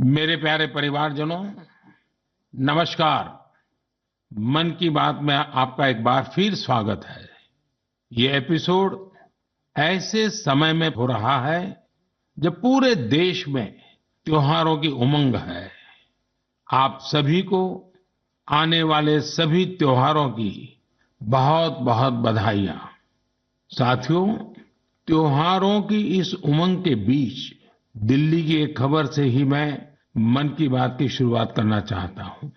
मेरे प्यारे परिवारजनों, नमस्कार। मन की बात में आपका एक बार फिर स्वागत है। ये एपिसोड ऐसे समय में हो रहा है जब पूरे देश में त्योहारों की उमंग है। आप सभी को आने वाले सभी त्योहारों की बहुत बहुत बधाइयां। साथियों, त्योहारों की इस उमंग के बीच दिल्ली की एक खबर से ही मैं मन की बात की शुरुआत करना चाहता हूं।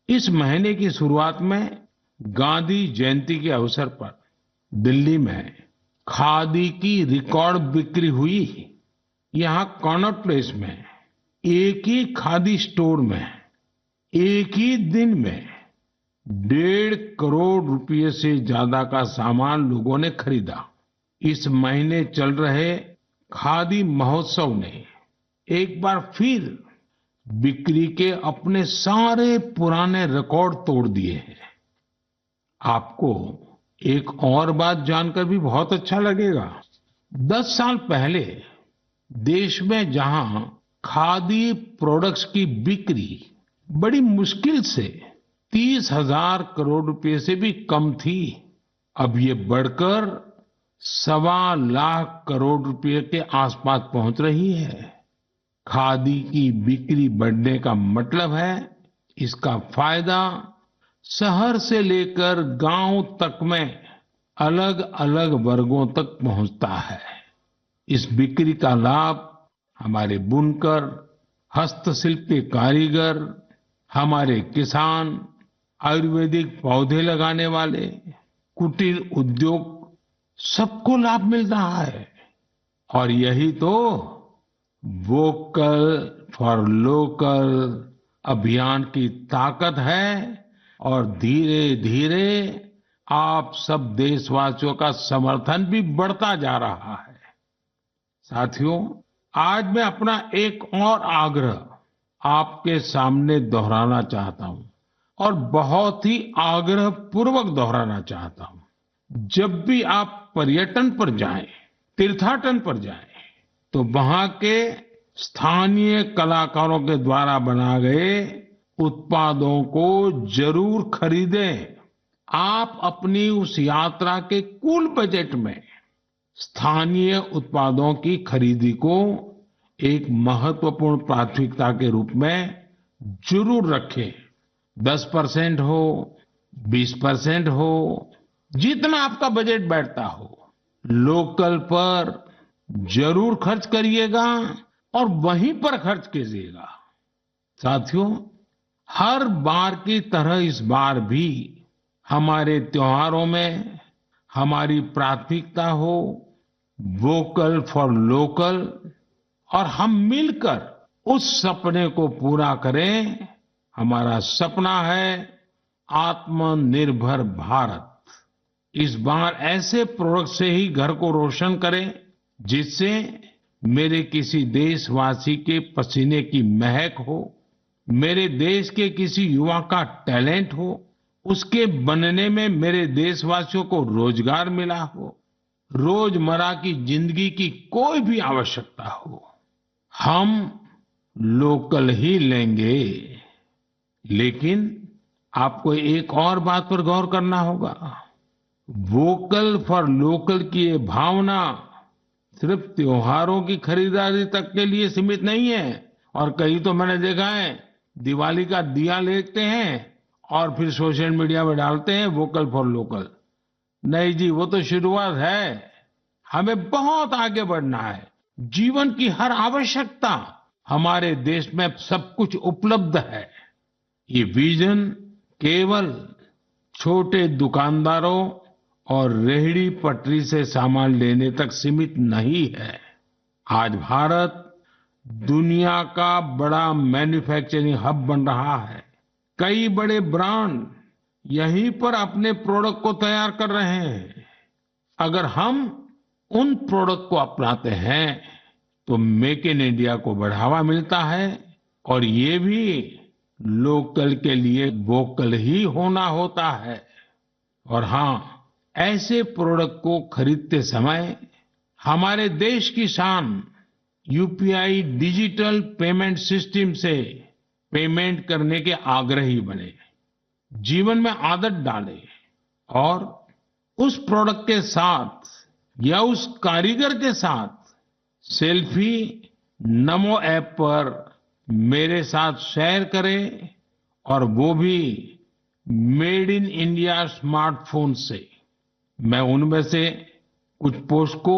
इस महीने की शुरुआत में गांधी जयंती के अवसर पर दिल्ली में खादी की रिकॉर्ड बिक्री हुई। यहां कनॉट प्लेस में एक ही खादी स्टोर में एक ही दिन में 1.5 करोड़ रुपए से ज्यादा का सामान लोगों ने खरीदा। इस महीने चल रहे खादी महोत्सव ने एक बार फिर बिक्री के अपने सारे पुराने रिकॉर्ड तोड़ दिए हैं। आपको एक और बात जानकर भी बहुत अच्छा लगेगा। 10 साल पहले देश में जहां खादी प्रोडक्ट्स की बिक्री बड़ी मुश्किल से 30,000 करोड़ रुपए से भी कम थी, अब ये बढ़कर 1.25 लाख करोड़ रुपए के आसपास पहुंच रही है। खादी की बिक्री बढ़ने का मतलब है इसका फायदा शहर से लेकर गांव तक में अलग अलग वर्गों तक पहुंचता है। इस बिक्री का लाभ हमारे बुनकर, हस्तशिल्प के कारीगर, हमारे किसान, आयुर्वेदिक पौधे लगाने वाले, कुटीर उद्योग सबको लाभ मिल रहा है। और यही तो वोकल फॉर लोकल अभियान की ताकत है और धीरे धीरे आप सब देशवासियों का समर्थन भी बढ़ता जा रहा है। साथियों, आज मैं अपना एक और आग्रह आपके सामने दोहराना चाहता हूं और बहुत ही आग्रह पूर्वक दोहराना चाहता हूं। जब भी आप पर्यटन पर जाएं, तीर्थाटन पर जाएं, तो वहां के स्थानीय कलाकारों के द्वारा बनाए गए उत्पादों को जरूर खरीदें। आप अपनी उस यात्रा के कुल बजट में स्थानीय उत्पादों की खरीदी को एक महत्वपूर्ण प्राथमिकता के रूप में जरूर रखें। 10% हो, 20% हो, जितना आपका बजट बैठता हो, लोकल पर जरूर खर्च करिएगा और वहीं पर खर्च कीजिएगा। साथियों, हर बार की तरह इस बार भी हमारे त्योहारों में हमारी प्राथमिकता हो वोकल फॉर लोकल और हम मिलकर उस सपने को पूरा करें। हमारा सपना है आत्मनिर्भर भारत। इस बार ऐसे प्रोडक्ट से ही घर को रोशन करें जिससे मेरे किसी देशवासी के पसीने की महक हो, मेरे देश के किसी युवा का टैलेंट हो, उसके बनने में मेरे देशवासियों को रोजगार मिला हो, रोजमर्रा की जिंदगी की कोई भी आवश्यकता हो, हम लोकल ही लेंगे। लेकिन आपको एक और बात पर गौर करना होगा। वोकल फॉर लोकल की ये भावना सिर्फ त्योहारों की खरीदारी तक के लिए सीमित नहीं है। और कहीं तो मैंने देखा है दिवाली का दिया लेते हैं और फिर सोशल मीडिया में डालते हैं वोकल फॉर लोकल। नहीं जी, वो तो शुरुआत है। हमें बहुत आगे बढ़ना है। जीवन की हर आवश्यकता हमारे देश में सब कुछ उपलब्ध है। ये विजन केवल छोटे दुकानदारों और रेहड़ी पटरी से सामान लेने तक सीमित नहीं है। आज भारत दुनिया का बड़ा मैन्युफैक्चरिंग हब बन रहा है। कई बड़े ब्रांड यहीं पर अपने प्रोडक्ट को तैयार कर रहे हैं। अगर हम उन प्रोडक्ट को अपनाते हैं तो मेक इन इंडिया को बढ़ावा मिलता है और ये भी लोकल के लिए वोकल ही होना होता है। और हाँ, ऐसे प्रोडक्ट को खरीदते समय हमारे देश की शान यूपीआई डिजिटल पेमेंट सिस्टम से पेमेंट करने के आग्रही बने, जीवन में आदत डालें और उस प्रोडक्ट के साथ या उस कारीगर के साथ सेल्फी नमो ऐप पर मेरे साथ शेयर करें और वो भी मेड इन इंडिया स्मार्टफोन से। मैं उनमें से कुछ पोस्ट को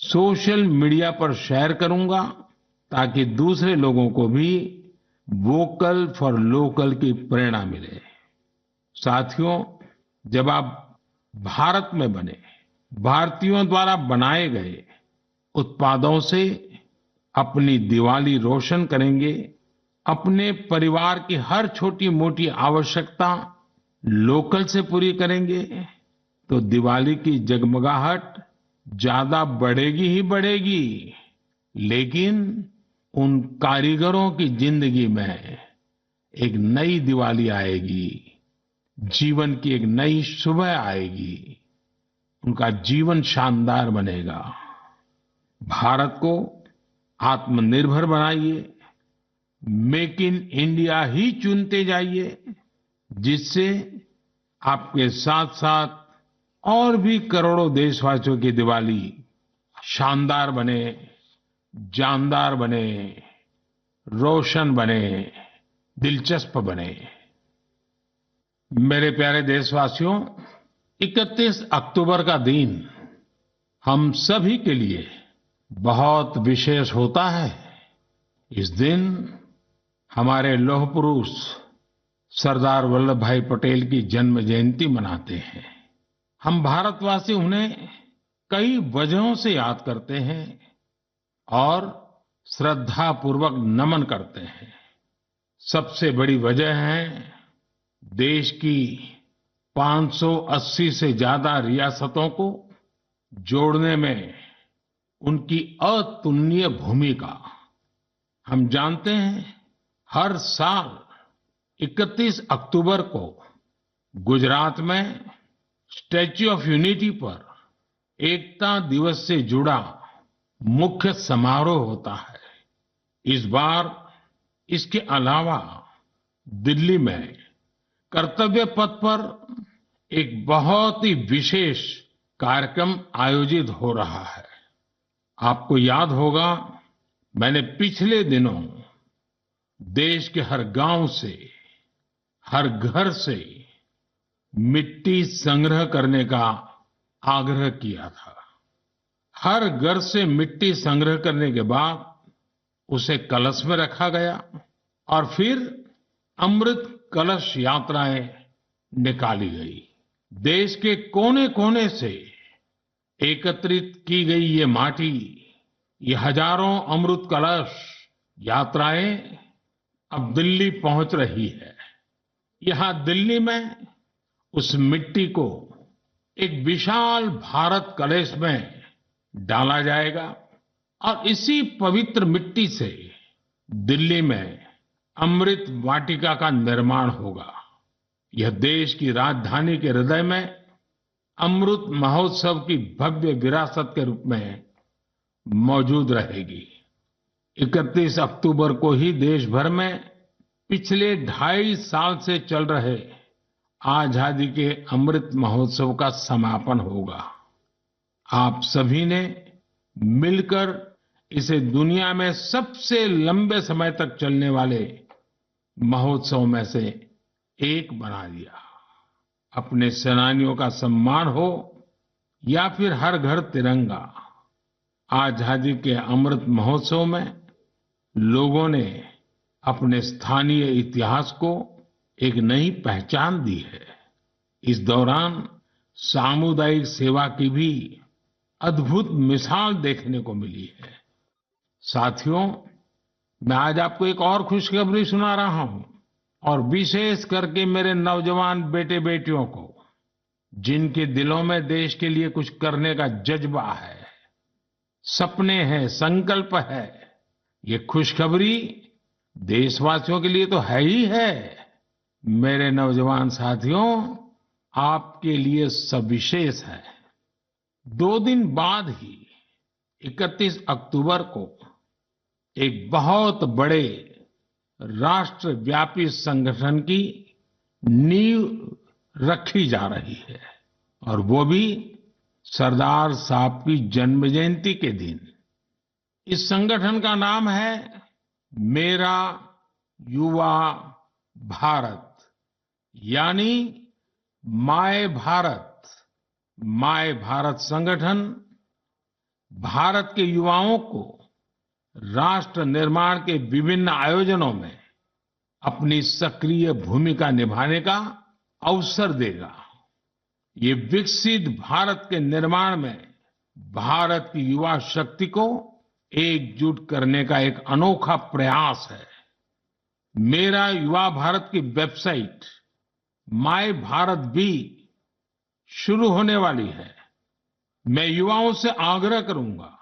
सोशल मीडिया पर शेयर करूंगा ताकि दूसरे लोगों को भी वोकल फॉर लोकल की प्रेरणा मिले। साथियों, जब आप भारत में बने, भारतीयों द्वारा बनाए गए उत्पादों से अपनी दिवाली रोशन करेंगे, अपने परिवार की हर छोटी मोटी आवश्यकता लोकल से पूरी करेंगे, तो दिवाली की जगमगाहट ज्यादा बढ़ेगी ही बढ़ेगी, लेकिन उन कारीगरों की जिंदगी में एक नई दिवाली आएगी, जीवन की एक नई सुबह आएगी, उनका जीवन शानदार बनेगा। भारत को आत्मनिर्भर बनाइए, मेक इन इंडिया ही चुनते जाइए, जिससे आपके साथ साथ और भी करोड़ों देशवासियों की दिवाली शानदार बने, जानदार बने, रोशन बने, दिलचस्प बने। मेरे प्यारे देशवासियों, 31 अक्टूबर का दिन हम सभी के लिए बहुत विशेष होता है। इस दिन हमारे लौह पुरुष सरदार वल्लभ भाई पटेल की जन्म जयंती मनाते हैं। हम भारतवासी उन्हें कई वजहों से याद करते हैं और श्रद्धापूर्वक नमन करते हैं। सबसे बड़ी वजह है देश की 580 से ज्यादा रियासतों को जोड़ने में उनकी अतुलनीय भूमिका। हम जानते हैं, हर साल 31 अक्टूबर को गुजरात में स्टैच्यू ऑफ यूनिटी पर एकता दिवस से जुड़ा मुख्य समारोह होता है। इस बार इसके अलावा दिल्ली में कर्तव्य पथ पर एक बहुत ही विशेष कार्यक्रम आयोजित हो रहा है। आपको याद होगा, मैंने पिछले दिनों देश के हर गांव से, हर घर से मिट्टी संग्रह करने का आग्रह किया था। हर घर से मिट्टी संग्रह करने के बाद उसे कलश में रखा गया और फिर अमृत कलश यात्राएं निकाली गई। देश के कोने कोने से एकत्रित की गई ये माटी, ये हजारों अमृत कलश यात्राएं अब दिल्ली पहुंच रही है। यहां दिल्ली में उस मिट्टी को एक विशाल भारत कलश में डाला जाएगा और इसी पवित्र मिट्टी से दिल्ली में अमृत वाटिका का निर्माण होगा। यह देश की राजधानी के हृदय में अमृत महोत्सव की भव्य विरासत के रूप में मौजूद रहेगी। 31 अक्टूबर को ही देश भर में पिछले 2.5 साल से चल रहे आजादी के अमृत महोत्सव का समापन होगा। आप सभी ने मिलकर इसे दुनिया में सबसे लंबे समय तक चलने वाले महोत्सव में से एक बना दिया। अपने सेनानियों का सम्मान हो या फिर हर घर तिरंगा, आजादी के अमृत महोत्सव में लोगों ने अपने स्थानीय इतिहास को एक नई पहचान दी है। इस दौरान सामुदायिक सेवा की भी अद्भुत मिसाल देखने को मिली है। साथियों, मैं आज आपको एक और खुशखबरी सुना रहा हूं और विशेष करके मेरे नौजवान बेटे बेटियों को, जिनके दिलों में देश के लिए कुछ करने का जज्बा है, सपने हैं, संकल्प है। ये खुशखबरी देशवासियों के लिए तो है ही है। मेरे नौजवान साथियों, आपके लिए सविशेष है। 2 दिन बाद ही 31 अक्टूबर को एक बहुत बड़े राष्ट्रव्यापी संगठन की नींव रखी जा रही है और वो भी सरदार साहब की जन्म जयंती के दिन। इस संगठन का नाम है मेरा युवा भारत, यानी माय भारत। माय भारत संगठन भारत के युवाओं को राष्ट्र निर्माण के विभिन्न आयोजनों में अपनी सक्रिय भूमिका निभाने का अवसर देगा। ये विकसित भारत के निर्माण में भारत की युवा शक्ति को एकजुट करने का एक अनोखा प्रयास है। मेरा युवा भारत की वेबसाइट माय भारत भी शुरू होने वाली है। मैं युवाओं से आग्रह करूंगा,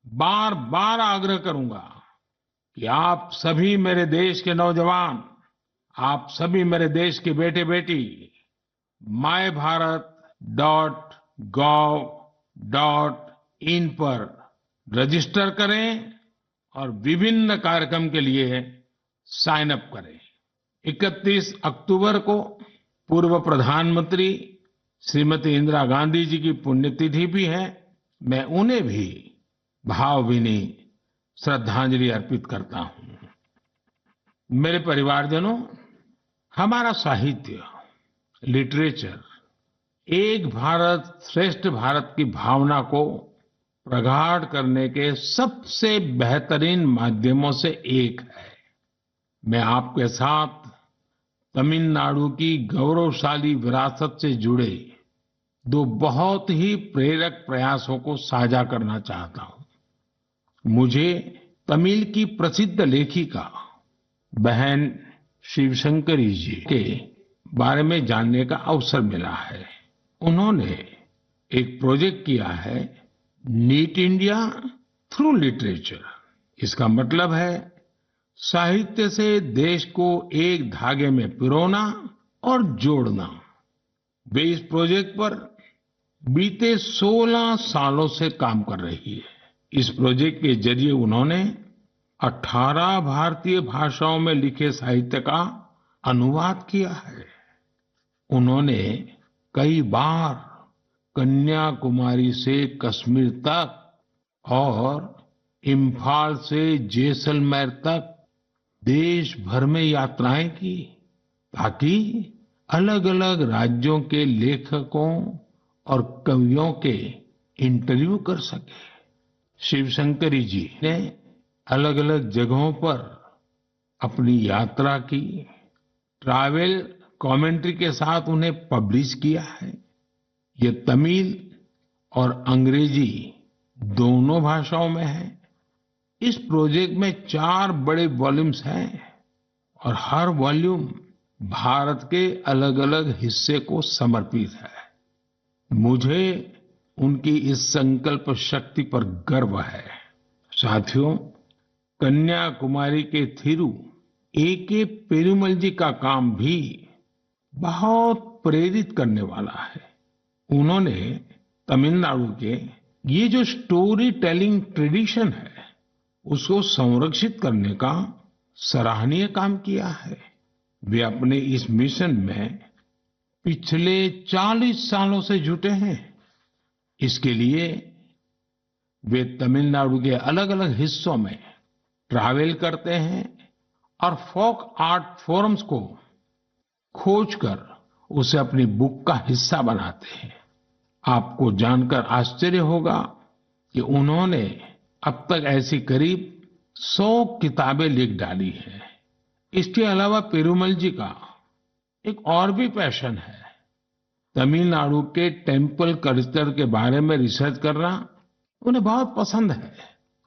बार बार आग्रह करूंगा कि आप सभी मेरे देश के नौजवान, आप सभी मेरे देश के बेटे बेटी mybharat.gov.in पर रजिस्टर करें और विभिन्न कार्यक्रम के लिए साइन अप करें। 31 अक्टूबर को पूर्व प्रधानमंत्री श्रीमती इंदिरा गांधी जी की पुण्यतिथि भी है। मैं उन्हें भी भावभीनी श्रद्धांजलि अर्पित करता हूं। मेरे परिवारजनों, हमारा साहित्य, लिटरेचर एक भारत श्रेष्ठ भारत की भावना को प्रगाढ़ करने के सबसे बेहतरीन माध्यमों से एक है। मैं आपके साथ तमिलनाडु की गौरवशाली विरासत से जुड़े दो बहुत ही प्रेरक प्रयासों को साझा करना चाहता हूं। मुझे तमिल की प्रसिद्ध लेखिका बहन शिवशंकरी जी के बारे में जानने का अवसर मिला है। उन्होंने एक प्रोजेक्ट किया है, नीट इंडिया थ्रू लिटरेचर। इसका मतलब है साहित्य से देश को एक धागे में पिरोना और जोड़ना। वे इस प्रोजेक्ट पर बीते 16 सालों से काम कर रही है। इस प्रोजेक्ट के जरिए उन्होंने 18 भारतीय भाषाओं में लिखे साहित्य का अनुवाद किया है। उन्होंने कई बार कन्याकुमारी से कश्मीर तक और इम्फाल से जैसलमेर तक देश भर में यात्राएं की ताकि अलग अलग राज्यों के लेखकों और कवियों के इंटरव्यू कर सके। शिवशंकरी जी ने अलग अलग जगहों पर अपनी यात्रा की, ट्रैवल कमेंट्री के साथ उन्हें पब्लिश किया है। ये तमिल और अंग्रेजी दोनों भाषाओं में है। इस प्रोजेक्ट में 4 बड़े वॉल्यूम्स हैं और हर वॉल्यूम भारत के अलग अलग हिस्से को समर्पित है। मुझे उनकी इस संकल्प शक्ति पर गर्व है। साथियों, कन्याकुमारी के थिरु ए.के. पेरुमल जी का काम भी बहुत प्रेरित करने वाला है। उन्होंने तमिलनाडु के ये जो स्टोरी टेलिंग ट्रेडिशन है उसको संरक्षित करने का सराहनीय काम किया है। वे अपने इस मिशन में पिछले 40 सालों से जुटे हैं। इसके लिए वे तमिलनाडु के अलग अलग हिस्सों में ट्रैवल करते हैं और फोक आर्ट फोरम्स को खोजकर उसे अपनी बुक का हिस्सा बनाते हैं। आपको जानकर आश्चर्य होगा कि उन्होंने अब तक ऐसी करीब 100 किताबें लिख डाली हैं। इसके अलावा पेरुमल जी का एक और भी पैशन है। तमिलनाडु के टेम्पल कल्चर के बारे में रिसर्च करना उन्हें बहुत पसंद है।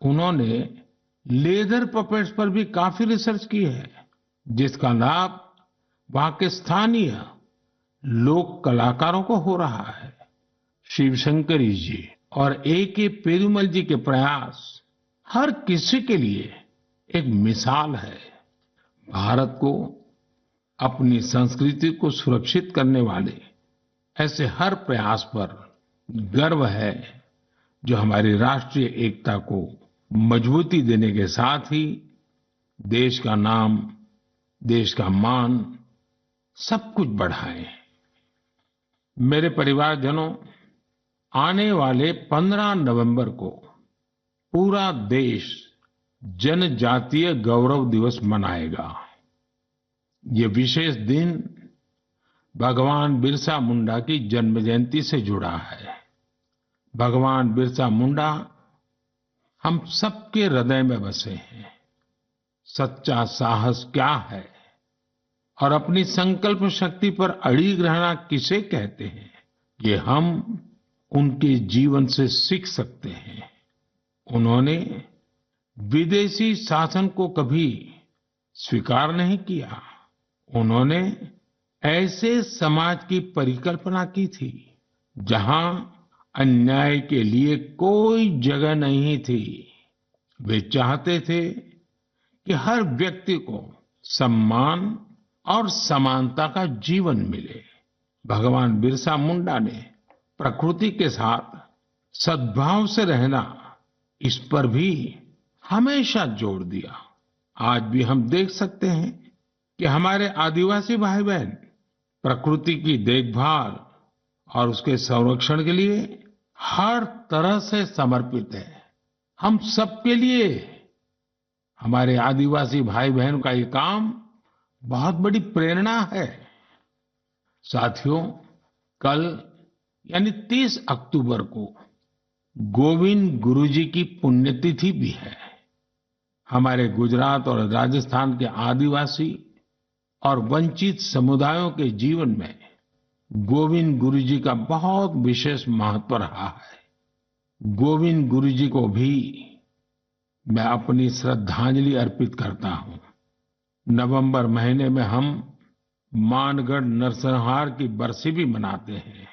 उन्होंने लेदर पपेट्स पर भी काफी रिसर्च की है, जिसका लाभ वहां के स्थानीय लोक कलाकारों को हो रहा है। शिवशंकरी जी और ए.के. पेरुमल जी के प्रयास हर किसी के लिए एक मिसाल है। भारत को अपनी संस्कृति को सुरक्षित करने वाले ऐसे हर प्रयास पर गर्व है जो हमारी राष्ट्रीय एकता को मजबूती देने के साथ ही देश का नाम, देश का मान सब कुछ बढ़ाएं। मेरे परिवारजनों, आने वाले 15 नवंबर को पूरा देश जनजातीय गौरव दिवस मनाएगा। ये विशेष दिन भगवान बिरसा मुंडा की जन्म जयंती से जुड़ा है। भगवान बिरसा मुंडा हम सबके हृदय में बसे हैं। सच्चा साहस क्या है और अपनी संकल्प शक्ति पर अड़िग रहना किसे कहते हैं, ये हम उनके जीवन से सीख सकते हैं। उन्होंने विदेशी शासन को कभी स्वीकार नहीं किया। उन्होंने ऐसे समाज की परिकल्पना की थी जहां अन्याय के लिए कोई जगह नहीं थी। वे चाहते थे कि हर व्यक्ति को सम्मान और समानता का जीवन मिले। भगवान बिरसा मुंडा ने प्रकृति के साथ सद्भाव से रहना, इस पर भी हमेशा जोर दिया। आज भी हम देख सकते हैं कि हमारे आदिवासी भाई बहन प्रकृति की देखभाल और उसके संरक्षण के लिए हर तरह से समर्पित है। हम सबके लिए हमारे आदिवासी भाई बहन का ये काम बहुत बड़ी प्रेरणा है। साथियों, कल यानी 30 अक्टूबर को गोविंद गुरु जी की पुण्यतिथि भी है। हमारे गुजरात और राजस्थान के आदिवासी और वंचित समुदायों के जीवन में गोविंद गुरु जी का बहुत विशेष महत्व रहा है। गोविंद गुरु जी को भी मैं अपनी श्रद्धांजलि अर्पित करता हूं। नवंबर महीने में हम मानगढ़ नरसंहार की बरसी भी मनाते हैं।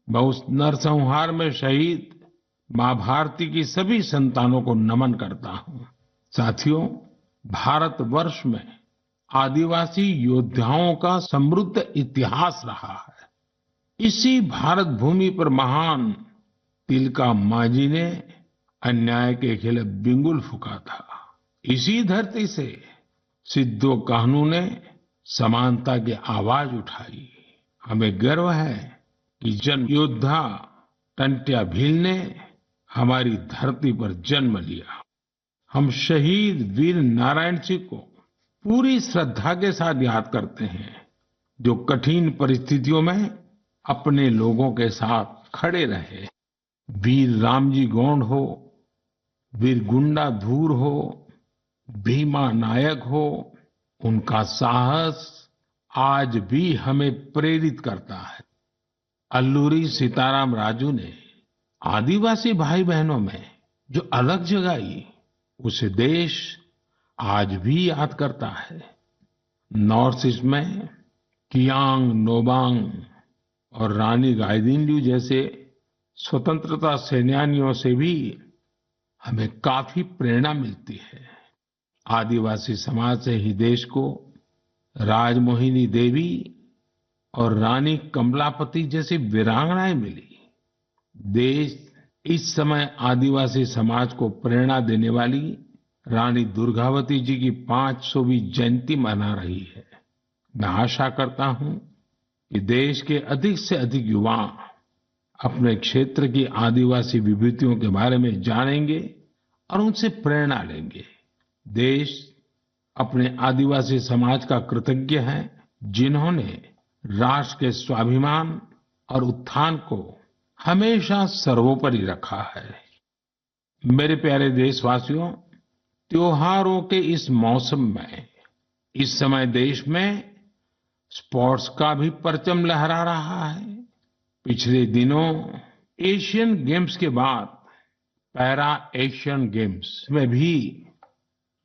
मैं उस नरसंहार में शहीद मां भारती की सभी संतानों को नमन करता हूं। साथियों, भारतवर्ष में आदिवासी योद्धाओं का समृद्ध इतिहास रहा है। इसी भारत भूमि पर महान तिलका मांझी ने अन्याय के खिलाफ बिगुल फूंका था। इसी धरती से सिद्धो कान्हू ने समानता की आवाज उठाई। हमें गर्व है कि जन योद्धा टंट्या भील ने हमारी धरती पर जन्म लिया। हम शहीद वीर नारायण सिंह को पूरी श्रद्धा के साथ याद करते हैं, जो कठिन परिस्थितियों में अपने लोगों के साथ खड़े रहे। वीर रामजी गौंड हो, वीर गुंडा धूर हो, भीमा नायक हो, उनका साहस आज भी हमें प्रेरित करता है। अल्लूरी सीताराम राजू ने आदिवासी भाई बहनों में जो अलग जगाई, उसे देश आज भी याद करता है। नॉर्थ ईस्ट में कियांग नोबांग और रानी गाइदिन्ल्यू जैसे स्वतंत्रता सेनानियों से भी हमें काफी प्रेरणा मिलती है। आदिवासी समाज से ही देश को राजमोहिनी देवी और रानी कमलापति जैसी वीरांगनाएं मिली। देश इस समय आदिवासी समाज को प्रेरणा देने वाली रानी दुर्गावती जी की 500वीं जयंती मना रही है। मैं आशा करता हूं कि देश के अधिक से अधिक युवा अपने क्षेत्र की आदिवासी विभूतियों के बारे में जानेंगे और उनसे प्रेरणा लेंगे। देश अपने आदिवासी समाज का कृतज्ञ है, जिन्होंने राष्ट्र के स्वाभिमान और उत्थान को हमेशा सर्वोपरि रखा है। मेरे प्यारे देशवासियों, त्योहारों के इस मौसम में इस समय देश में स्पोर्ट्स का भी परचम लहरा रहा है। पिछले दिनों एशियन गेम्स के बाद पैरा एशियन गेम्स में भी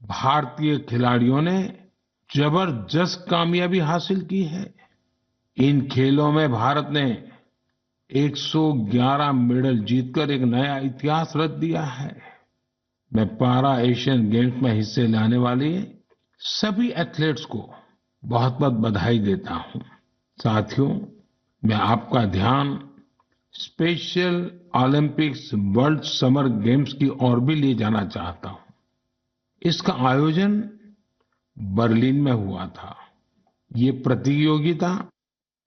भारतीय खिलाड़ियों ने जबरदस्त कामयाबी हासिल की है। इन खेलों में भारत ने 111 मेडल जीतकर एक नया इतिहास रच दिया है। मैं पैरा एशियन गेम्स में हिस्से लेने वाले सभी एथलीट्स को बहुत बहुत बधाई देता हूं। साथियों, मैं आपका ध्यान special Olympics world summer games की ओर भी ले जाना चाहता हूं। इसका आयोजन बर्लिन में हुआ था। ये प्रतियोगिता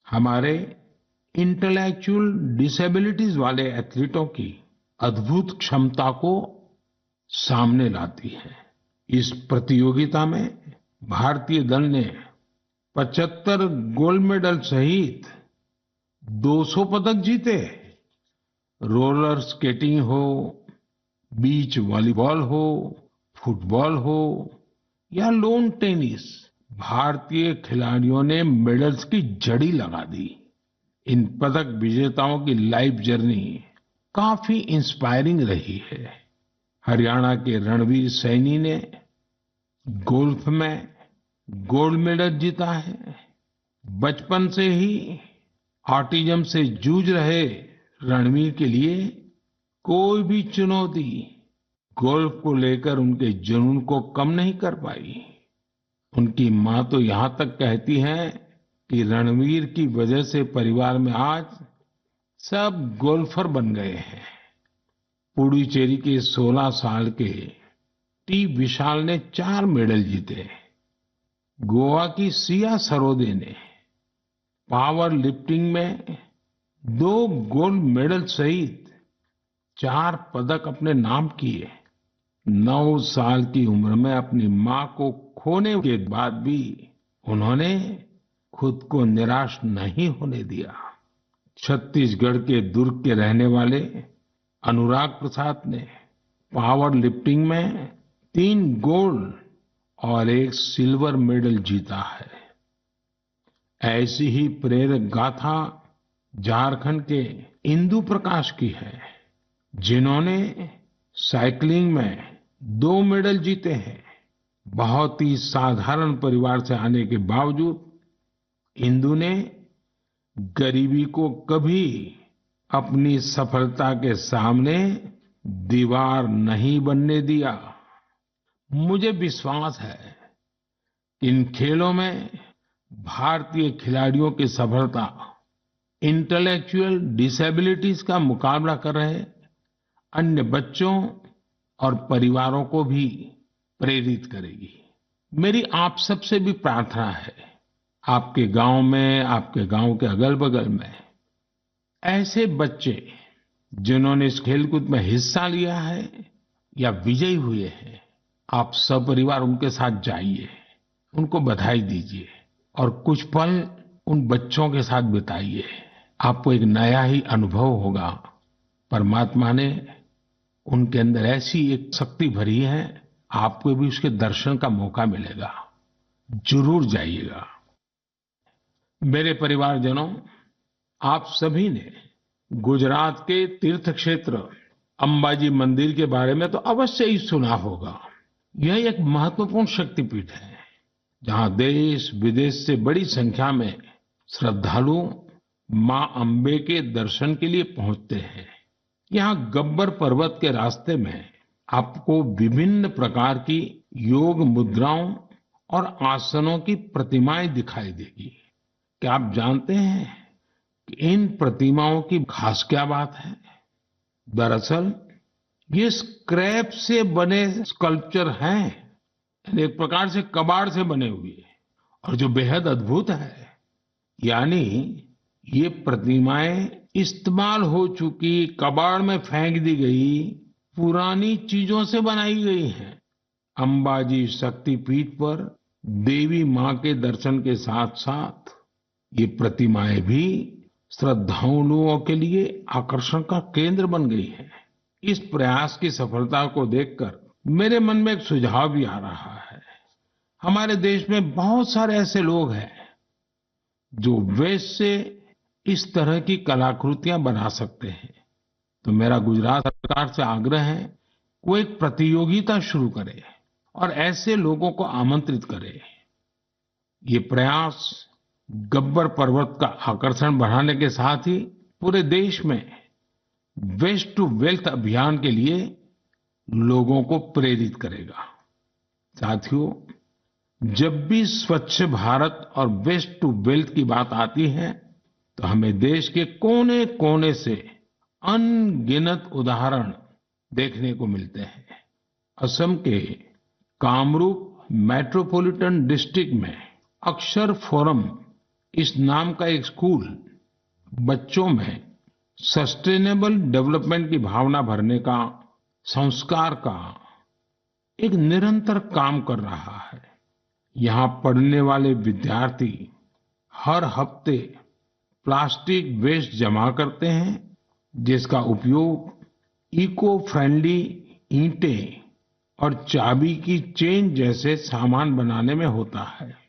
हमारे इंटेलेक्चुअल डिसेबिलिटीज वाले एथलीटों की अद्भुत क्षमता को सामने लाती है। इस प्रतियोगिता में भारतीय दल ने 75 गोल्ड मेडल सहित 200 पदक जीते। रोलर स्केटिंग हो, बीच वॉलीबॉल हो, फुटबॉल हो या लॉन टेनिस, भारतीय खिलाड़ियों ने मेडल्स की झड़ी लगा दी। इन पदक विजेताओं की लाइफ जर्नी काफी इंस्पायरिंग रही है। हरियाणा के रणवीर सैनी ने गोल्फ में गोल्ड मेडल जीता है। बचपन से ही ऑटिज्म से जूझ रहे रणवीर के लिए कोई भी चुनौती गोल्फ को लेकर उनके जुनून को कम नहीं कर पाई। उनकी मां तो यहां तक कहती हैं कि रणवीर की वजह से परिवार में आज सब गोल्फर बन गए हैं। पुडुचेरी के 16 साल के टी विशाल ने 4 मेडल जीते। गोवा की सिया सरोदे ने पावर लिफ्टिंग में 2 गोल्ड मेडल सहित 4 पदक अपने नाम किए। 9 साल की उम्र में अपनी मां को खोने के बाद भी उन्होंने खुद को निराश नहीं होने दिया। छत्तीसगढ़ के दुर्ग के रहने वाले अनुराग प्रसाद ने पावर लिफ्टिंग में 3 गोल्ड और 1 सिल्वर मेडल जीता है। ऐसी ही प्रेरक गाथा झारखंड के इंदु प्रकाश की है, जिन्होंने साइकिलिंग में 2 मेडल जीते हैं। बहुत ही साधारण परिवार से आने के बावजूद इंदु ने गरीबी को कभी अपनी सफलता के सामने दीवार नहीं बनने दिया। मुझे विश्वास है इन खेलों में भारतीय खिलाड़ियों की सफलता इंटेलेक्चुअल डिसेबिलिटीज का मुकाबला कर रहे अन्य बच्चों और परिवारों को भी प्रेरित करेगी। मेरी आप सबसे भी प्रार्थना है, आपके गांव में, आपके गांव के अगल बगल में ऐसे बच्चे जिन्होंने इस खेलकूद में हिस्सा लिया है या विजयी हुए हैं, आप सपरिवार उनके साथ जाइए, उनको बधाई दीजिए और कुछ पल उन बच्चों के साथ बिताइए। आपको एक नया ही अनुभव होगा। परमात्मा ने उनके अंदर ऐसी एक शक्ति भरी है, आपको भी उसके दर्शन का मौका मिलेगा। जरूर जाइएगा। मेरे परिवारजनों, आप सभी ने गुजरात के तीर्थ क्षेत्र अंबाजी मंदिर के बारे में तो अवश्य ही सुना होगा। यह एक महत्वपूर्ण शक्तिपीठ है, जहां देश विदेश से बड़ी संख्या में श्रद्धालु मां अंबे के दर्शन के लिए पहुंचते हैं। यहाँ गब्बर पर्वत के रास्ते में आपको विभिन्न प्रकार की योग मुद्राओं और आसनों की प्रतिमाएं दिखाई देगी। क्या आप जानते हैं कि इन प्रतिमाओं की खास क्या बात है? दरअसल ये स्क्रैप से बने स्कल्पचर हैं, यानी एक प्रकार से कबाड़ से बने हुए, और जो बेहद अद्भुत है, यानी ये प्रतिमाएं इस्तेमाल हो चुकी, कबाड़ में फेंक दी गई पुरानी चीजों से बनाई गई हैं। अंबाजी शक्तिपीठ पर देवी मां के दर्शन के साथ साथ ये प्रतिमाएं भी श्रद्धालुओं के लिए आकर्षण का केंद्र बन गई है। इस प्रयास की सफलता को देखकर मेरे मन में एक सुझाव भी आ रहा है। हमारे देश में बहुत सारे ऐसे लोग हैं जो वेस्ट से इस तरह की कलाकृतियां बना सकते हैं। तो मेरा गुजरात सरकार से आग्रह है, वो एक प्रतियोगिता शुरू करे और ऐसे लोगों को आमंत्रित करे। ये प्रयास गब्बर पर्वत का आकर्षण बढ़ाने के साथ ही पूरे देश में वेस्ट टू वेल्थ अभियान के लिए लोगों को प्रेरित करेगा। साथियों, जब भी स्वच्छ भारत और वेस्ट टू वेल्थ की बात आती है, तो हमें देश के कोने कोने से अनगिनत उदाहरण देखने को मिलते हैं। असम के कामरूप मेट्रोपॉलिटन डिस्ट्रिक्ट में अक्षर फोरम इस नाम का एक स्कूल बच्चों में सस्टेनेबल डेवलपमेंट की भावना भरने का, संस्कार का एक निरंतर काम कर रहा है। यहाँ पढ़ने वाले विद्यार्थी हर हफ्ते प्लास्टिक वेस्ट जमा करते हैं, जिसका उपयोग इको फ्रेंडली ईंटें और चाबी की चेन जैसे सामान बनाने में होता है।